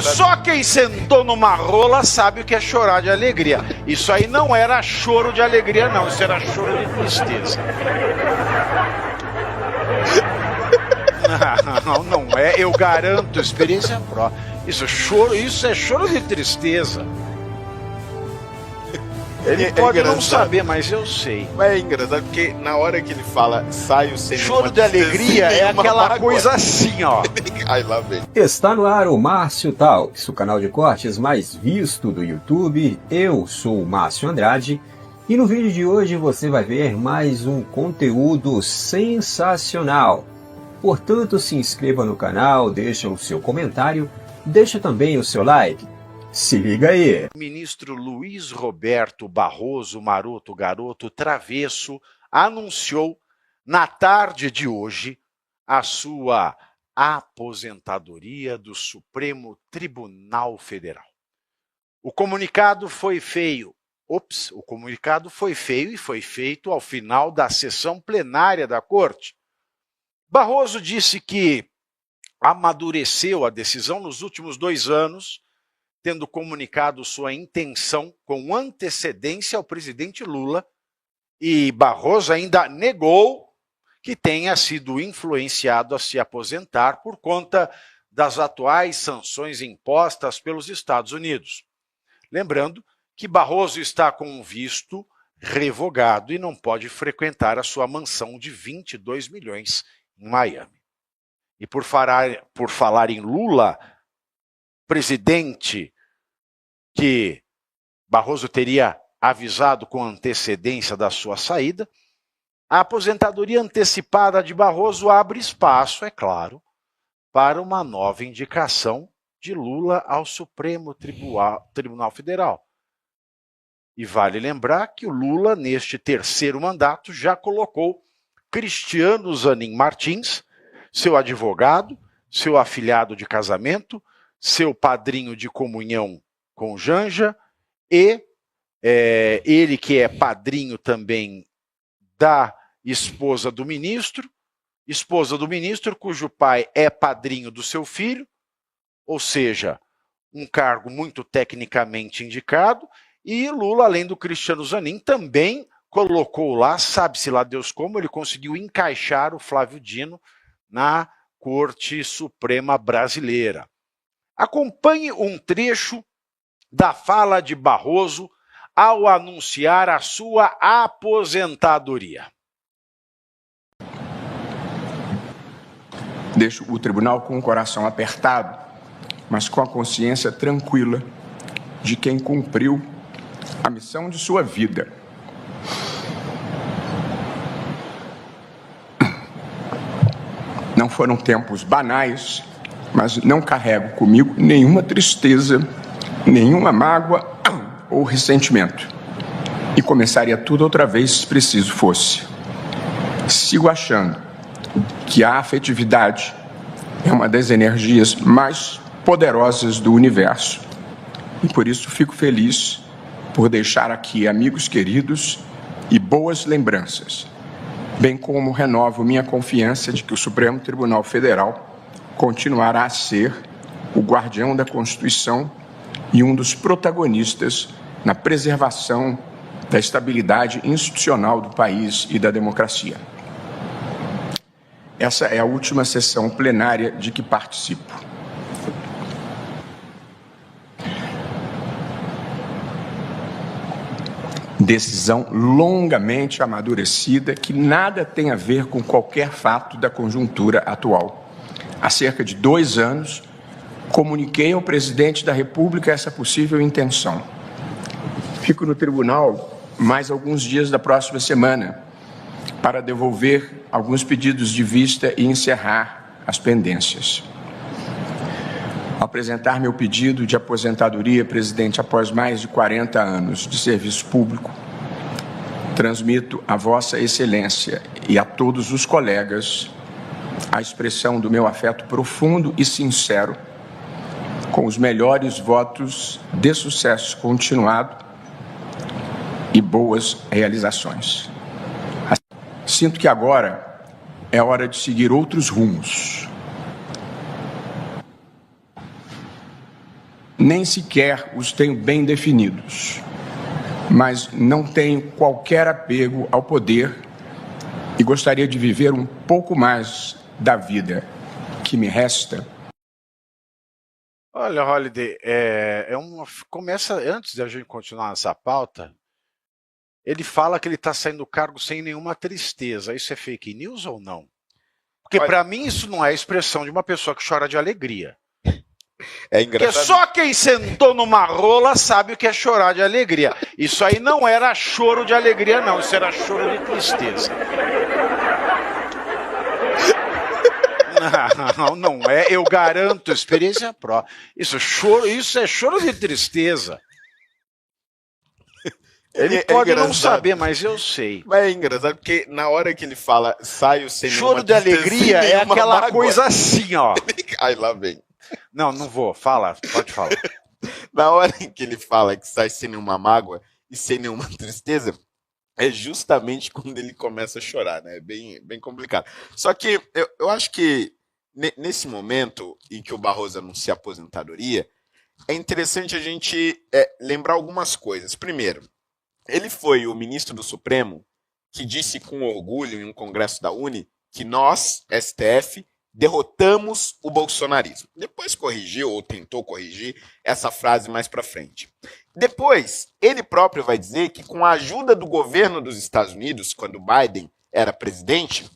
Só quem sentou numa rola sabe o que é chorar de alegria. Isso aí não era choro de alegria, não. Isso era choro de tristeza. Não é. Eu garanto, experiência própria. Isso é choro de tristeza. Ele pode não saber, mas eu sei. Mas é engraçado porque na hora que ele fala saio sem choro de alegria é aquela mágoa. Coisa assim, ó. Ai, lá vem. Está no ar o Márcio Talks, o canal de cortes mais visto do YouTube. Eu sou o Márcio Andrade e no vídeo de hoje você vai ver mais um conteúdo sensacional. Portanto, se inscreva no canal, deixa o seu comentário, deixa também o seu like. Se liga aí. O ministro Luiz Roberto Barroso, maroto garoto travesso, anunciou na tarde de hoje a sua aposentadoria do Supremo Tribunal Federal. O comunicado foi feio. O comunicado foi feio e foi feito ao final da sessão plenária da Corte. Barroso disse que amadureceu a decisão nos últimos 2 anos, tendo comunicado sua intenção com antecedência ao presidente Lula, e Barroso ainda negou que tenha sido influenciado a se aposentar por conta das atuais sanções impostas pelos Estados Unidos. Lembrando que Barroso está com um visto revogado e não pode frequentar a sua mansão de 22 milhões em Miami. E por falar em Lula, presidente que Barroso teria avisado com antecedência da sua saída, a aposentadoria antecipada de Barroso abre espaço, é claro, para uma nova indicação de Lula ao Supremo Tribunal Federal. E vale lembrar que o Lula, neste 3º mandato, já colocou Cristiano Zanin Martins, seu advogado, seu afilhado de casamento, seu padrinho de comunhão com Janja, e ele que é padrinho também da esposa do ministro cujo pai é padrinho do seu filho, ou seja, um cargo muito tecnicamente indicado, e Lula, além do Cristiano Zanin, também colocou lá, sabe-se lá Deus como, ele conseguiu encaixar o Flávio Dino na Corte Suprema Brasileira. Acompanhe um trecho da fala de Barroso ao anunciar a sua aposentadoria. Deixo o tribunal com o coração apertado, mas com a consciência tranquila de quem cumpriu a missão de sua vida. Não foram tempos banais, mas não carrego comigo nenhuma tristeza, nenhuma mágoa ou ressentimento. E começaria tudo outra vez se preciso fosse. Sigo achando que a afetividade é uma das energias mais poderosas do universo. E por isso fico feliz por deixar aqui amigos queridos e boas lembranças, bem como renovo minha confiança de que o Supremo Tribunal Federal continuará a ser o guardião da Constituição e um dos protagonistas na preservação da estabilidade institucional do país e da democracia. Essa é a última sessão plenária de que participo. Decisão longamente amadurecida que nada tem a ver com qualquer fato da conjuntura atual. Há cerca de 2 anos, comuniquei ao presidente da República essa possível intenção. Fico no tribunal mais alguns dias da próxima semana para devolver alguns pedidos de vista e encerrar as pendências. Ao apresentar meu pedido de aposentadoria, presidente, após mais de 40 anos de serviço público, transmito a Vossa Excelência e a todos os colegas a expressão do meu afeto profundo e sincero, com os melhores votos de sucesso continuado e boas realizações. Sinto que agora é hora de seguir outros rumos. nem sequer os tenho bem definidos, mas não tenho qualquer apego ao poder e gostaria de viver um pouco mais da vida que me resta. Olha, Holliday, começa, antes de a gente continuar nessa pauta, ele fala que ele está saindo do cargo sem nenhuma tristeza. Isso é fake news ou não? Porque para mim isso não é a expressão de uma pessoa que chora de alegria. É engraçado. Porque só quem sentou numa rola sabe o que é chorar de alegria. Isso aí não era choro de alegria, não. Isso era choro de tristeza. Não é, eu garanto, experiência própria. Isso é choro de tristeza. Ele pode não saber, mas eu sei. Mas é engraçado porque na hora que ele fala saio sem choro de alegria é aquela mágoa. Coisa assim, ó. Aí lá vem. Não vou. Fala, pode falar. Na hora em que ele fala que sai sem nenhuma mágoa e sem nenhuma tristeza, é justamente quando ele começa a chorar, né? É bem complicado. Só que eu acho que nesse momento em que o Barroso anuncia a aposentadoria, é interessante a gente lembrar algumas coisas. Primeiro, ele foi o ministro do Supremo que disse com orgulho em um congresso da UNE que nós, STF, derrotamos o bolsonarismo. Depois corrigiu ou tentou corrigir essa frase mais para frente. Depois, ele próprio vai dizer que com a ajuda do governo dos Estados Unidos, quando Biden era presidente,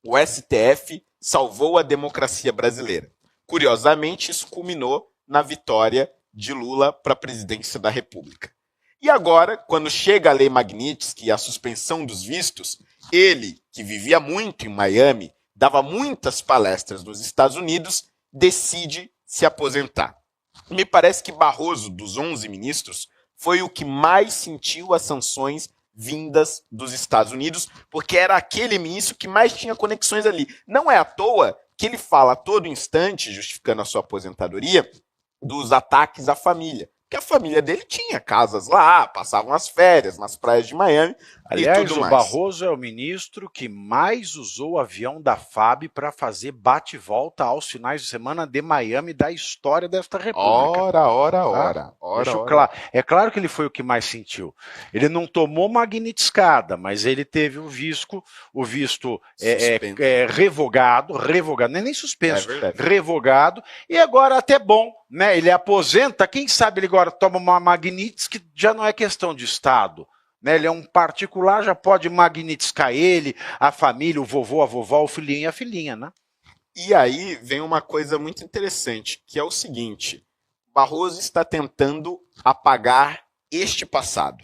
o STF salvou a democracia brasileira. Curiosamente, isso culminou na vitória de Lula para a presidência da República. E agora, quando chega a Lei Magnitsky e a suspensão dos vistos, ele, que vivia muito em Miami, dava muitas palestras nos Estados Unidos, decide se aposentar. Me parece que Barroso, dos 11 ministros, foi o que mais sentiu as sanções vindas dos Estados Unidos, porque era aquele ministro que mais tinha conexões ali. Não é à toa que ele fala a todo instante, justificando a sua aposentadoria, dos ataques à família. Porque a família dele tinha casas lá, passavam as férias nas praias de Miami. Aliás, e tudo mais. O Barroso é o ministro que mais usou o avião da FAB para fazer bate-volta aos finais de semana de Miami da história desta república. Ora. Claro. É claro que ele foi o que mais sentiu. Ele não tomou magnitscada, mas ele teve o visto revogado, não é nem suspenso, revogado, e agora até bom, né? Ele aposenta, quem sabe ele agora toma uma Magnitsky, que já não é questão de Estado. Né? Ele é um particular, já pode magnitscar ele, a família, o vovô, a vovó, o filhinho e a filhinha, né? E aí vem uma coisa muito interessante, que é o seguinte: Barroso está tentando apagar este passado.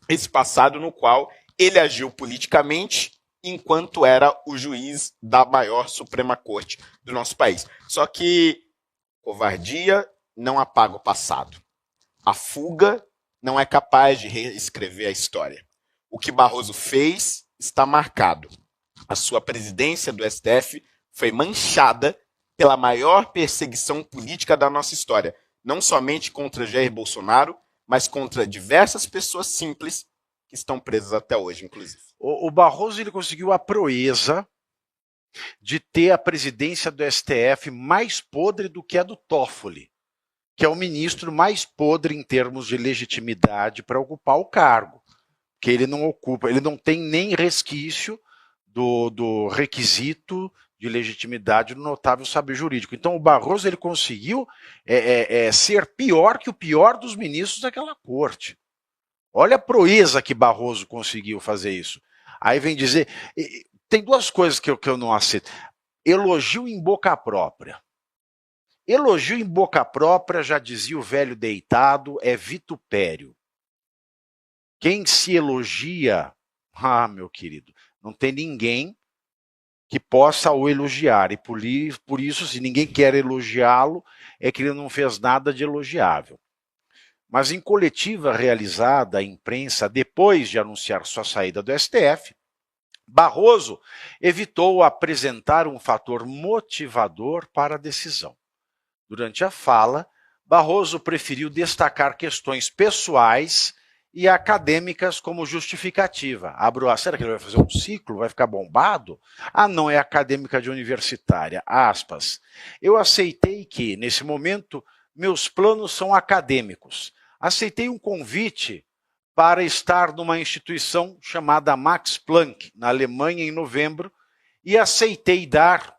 Esse passado no qual ele agiu politicamente enquanto era o juiz da maior Suprema Corte do nosso país. Só que covardia não apaga o passado. A fuga não é capaz de reescrever a história. O que Barroso fez está marcado. A sua presidência do STF foi manchada pela maior perseguição política da nossa história. Não somente contra Jair Bolsonaro, mas contra diversas pessoas simples que estão presas até hoje, inclusive. O Barroso ele conseguiu a proeza de ter a presidência do STF mais podre do que a do Toffoli, que é o ministro mais podre em termos de legitimidade para ocupar o cargo, que ele não tem nem resquício do requisito de legitimidade do notável saber jurídico. Então o Barroso ele conseguiu ser pior que o pior dos ministros daquela corte. Olha a proeza que Barroso conseguiu fazer isso. Aí vem dizer, tem duas coisas que eu não aceito. Elogio em boca própria. Elogio em boca própria, já dizia o velho deitado, é vitupério. Quem se elogia, meu querido, não tem ninguém que possa o elogiar. E por isso, se ninguém quer elogiá-lo, é que ele não fez nada de elogiável. Mas em coletiva realizada à imprensa, depois de anunciar sua saída do STF, Barroso evitou apresentar um fator motivador para a decisão. Durante a fala, Barroso preferiu destacar questões pessoais e acadêmicas como justificativa. Será que ele vai fazer um ciclo? Vai ficar bombado? Não, é acadêmica de universitária. Aspas. Eu aceitei que, nesse momento, meus planos são acadêmicos. Aceitei um convite para estar numa instituição chamada Max Planck, na Alemanha, em novembro, e aceitei dar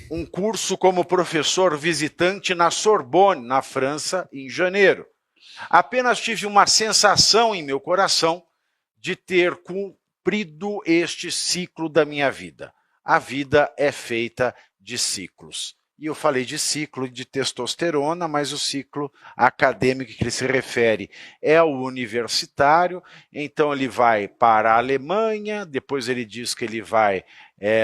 um curso como professor visitante na Sorbonne, na França, em janeiro. Apenas tive uma sensação em meu coração de ter cumprido este ciclo da minha vida. A vida é feita de ciclos. E eu falei de ciclo de testosterona, mas o ciclo acadêmico que ele se refere é o universitário, então ele vai para a Alemanha, depois ele diz que ele vai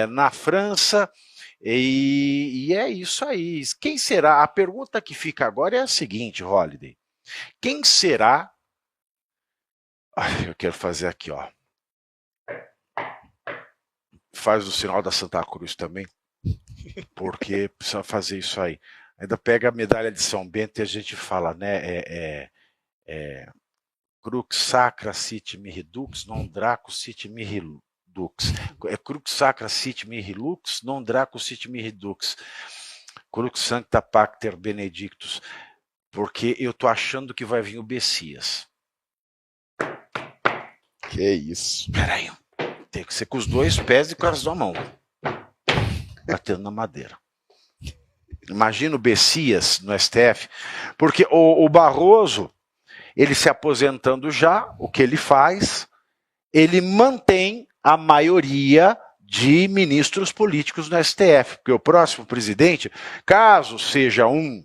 na França, e é isso aí. Quem será? A pergunta que fica agora é a seguinte, Holliday. Quem será? Eu quero fazer aqui, ó. Faz o sinal da Santa Cruz também, porque precisa fazer isso aí. Ainda pega a medalha de São Bento e a gente fala, né? Crux sacra sit mihi dux, non draco sit mihi dux. Crux sacra sit mihi lux, non draco sit mihi dux. Crux sancta pacter benedictus. Porque eu tô achando que vai vir o Bessias. Que isso. Peraí. Tem que ser com os dois pés e com as duas mãos. Batendo na madeira. Imagina o Bessias no STF. Porque o Barroso, ele se aposentando já, o que ele faz? Ele mantém a maioria de ministros políticos no STF. Porque o próximo presidente, caso seja um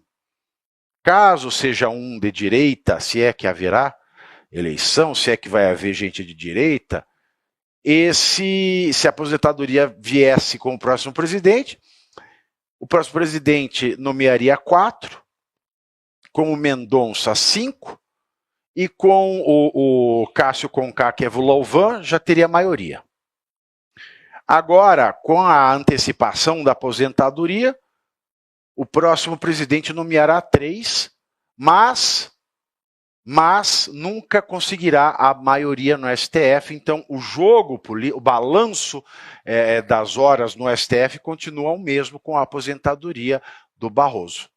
de direita, se é que haverá eleição, se é que vai haver gente de direita, se a aposentadoria viesse com o próximo presidente nomearia 4, com o Mendonça 5, e com o Cássio Conká, que é Louvain, já teria maioria. Agora, com a antecipação da aposentadoria, o próximo presidente nomeará 3, mas nunca conseguirá a maioria no STF. Então, o balanço das horas no STF continua o mesmo com a aposentadoria do Barroso.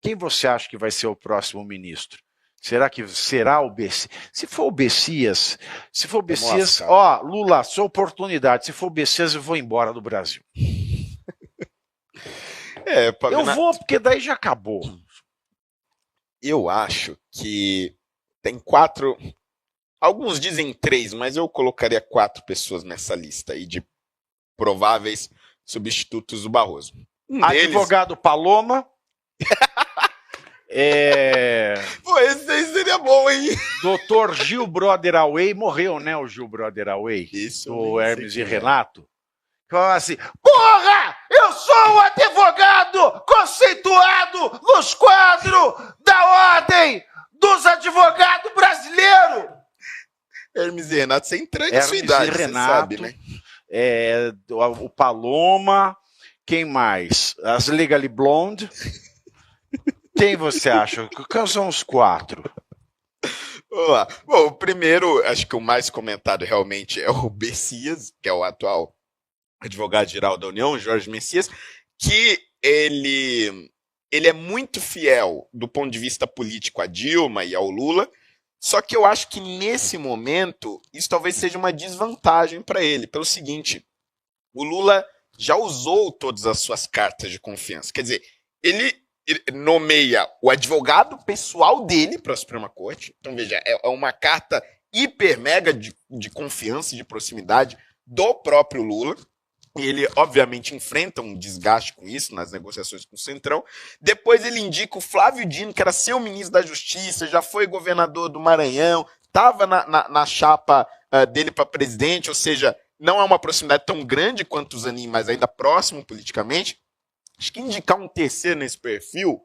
Quem você acha que vai ser o próximo ministro? Será que será o Bessias? Se for o Bessias, Lula, sua oportunidade. Se for o Bessias, eu vou embora do Brasil. Eu vou, porque daí já acabou. Eu acho que tem 4, alguns dizem 3, mas eu colocaria 4 pessoas nessa lista aí de prováveis substitutos do Barroso. Advogado Paloma. Pô, esse aí seria bom, hein? Dr. Gil Brother Away, morreu, né, o Gil Brother Away? Isso. Do Hermes e Renato. Falava assim, porra, eu sou um advogado conceituado nos quadros da Ordem dos Advogados Brasileiros. Hermes e Renato, você entrega em sua idade, você sabe, né? O Paloma, quem mais? As Legally Blonde. Quem você acha? Quais são os 4? Vamos lá. Bom, o primeiro, acho que o mais comentado realmente é o Bessias, que é o atual advogado-geral da União, Jorge Messias, que ele é muito fiel do ponto de vista político a Dilma e ao Lula, só que eu acho que nesse momento isso talvez seja uma desvantagem para ele, pelo seguinte, o Lula já usou todas as suas cartas de confiança, quer dizer, ele nomeia o advogado pessoal dele para a Suprema Corte, então veja, é uma carta hiper mega de confiança e de proximidade do próprio Lula. Ele, obviamente, enfrenta um desgaste com isso nas negociações com o Centrão. Depois ele indica o Flávio Dino, que era seu ministro da Justiça, já foi governador do Maranhão, estava na chapa dele para presidente, ou seja, não é uma proximidade tão grande quanto o Zanin, mas ainda próximo politicamente. Acho que indicar um terceiro nesse perfil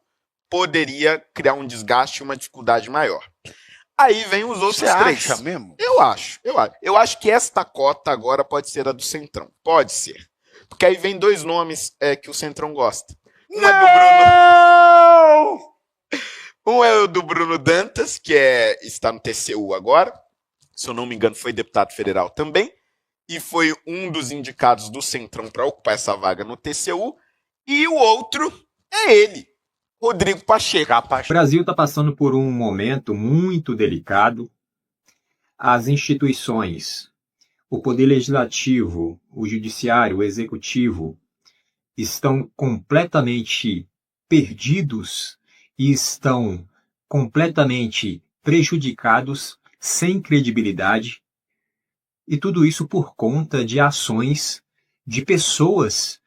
poderia criar um desgaste e uma dificuldade maior. Aí vem os outros 3. Você acha mesmo? Eu acho que esta cota agora pode ser a do Centrão. Pode ser. Porque aí vem 2 nomes que o Centrão gosta. Um é o do Bruno Dantas, que está no TCU agora. Se eu não me engano, foi deputado federal também. E foi um dos indicados do Centrão para ocupar essa vaga no TCU. E o outro é ele, Rodrigo Pacheco. O Brasil está passando por um momento muito delicado. As instituições, o poder legislativo, o judiciário, o executivo, estão completamente perdidos e estão completamente prejudicados, sem credibilidade, e tudo isso por conta de ações de pessoas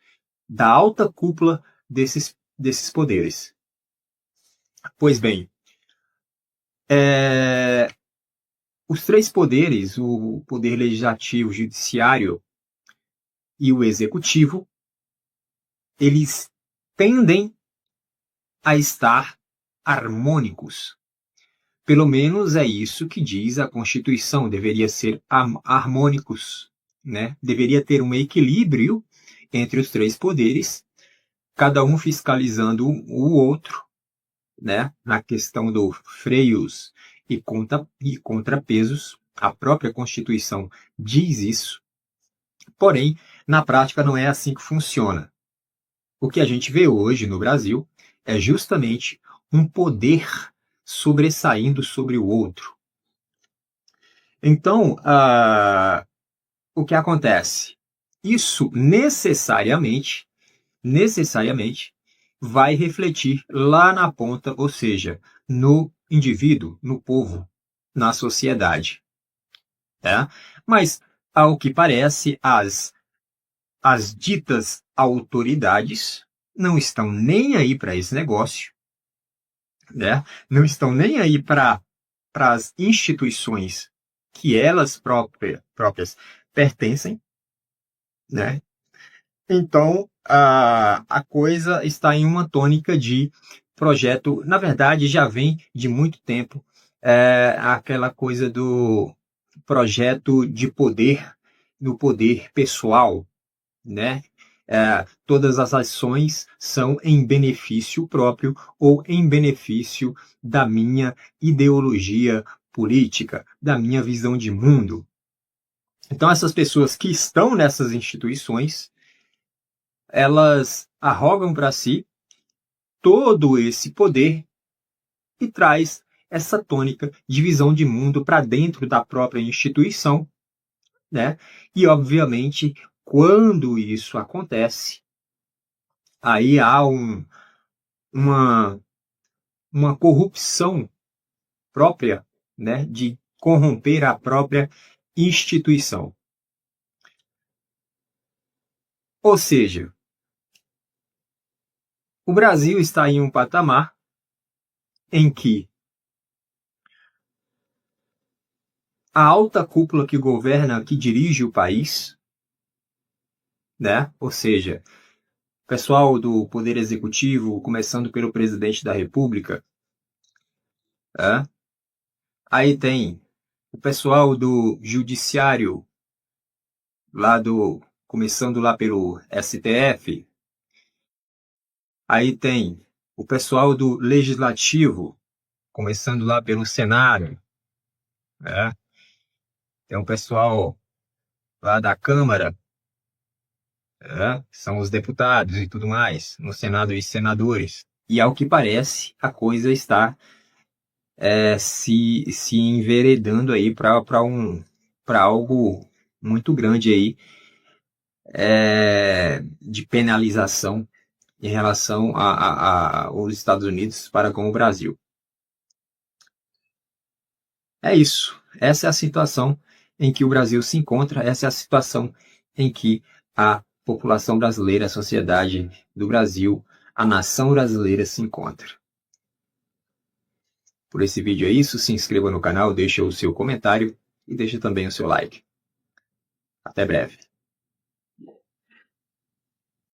da alta cúpula desses poderes. Pois bem, os três poderes, o poder legislativo, o judiciário e o executivo, eles tendem a estar harmônicos. Pelo menos é isso que diz a Constituição, deveria ser harmônicos, né? Deveria ter um equilíbrio entre os três poderes, cada um fiscalizando o outro, né? Na questão dos freios e contrapesos. A própria Constituição diz isso. Porém, na prática não é assim que funciona. O que a gente vê hoje no Brasil é justamente um poder sobressaindo sobre o outro. Então, o que acontece? Isso necessariamente vai refletir lá na ponta, ou seja, no indivíduo, no povo, na sociedade. Tá? Mas, ao que parece, as ditas autoridades não estão nem aí para esse negócio, né? Não estão nem aí para as instituições que elas próprias pertencem, né? Então, a coisa está em uma tônica de projeto, na verdade, já vem de muito tempo, aquela coisa do projeto de poder, do poder pessoal, né? Todas as ações são em benefício próprio ou em benefício da minha ideologia política, da minha visão de mundo. Então, essas pessoas que estão nessas instituições, elas arrogam para si todo esse poder e traz essa tônica de visão de mundo para dentro da própria instituição, né? E, obviamente, quando isso acontece, aí há uma corrupção própria, né, de corromper a própria instituição. Ou seja, o Brasil está em um patamar em que a alta cúpula que governa, que dirige o país, né, ou seja, o pessoal do Poder Executivo, começando pelo Presidente da República, aí tem o pessoal do Judiciário, começando lá pelo STF, aí tem o pessoal do Legislativo, começando lá pelo Senado, tem o pessoal lá da Câmara, são os deputados e tudo mais, no Senado e senadores. E ao que parece, a coisa está se enveredando aí para algo muito grande aí, de penalização em relação aos Estados Unidos para com o Brasil. É isso. Essa é a situação em que o Brasil se encontra, essa é a situação em que a população brasileira, a sociedade do Brasil, a nação brasileira se encontra. Por esse vídeo é isso, se inscreva no canal, deixe o seu comentário e deixe também o seu like. Até breve.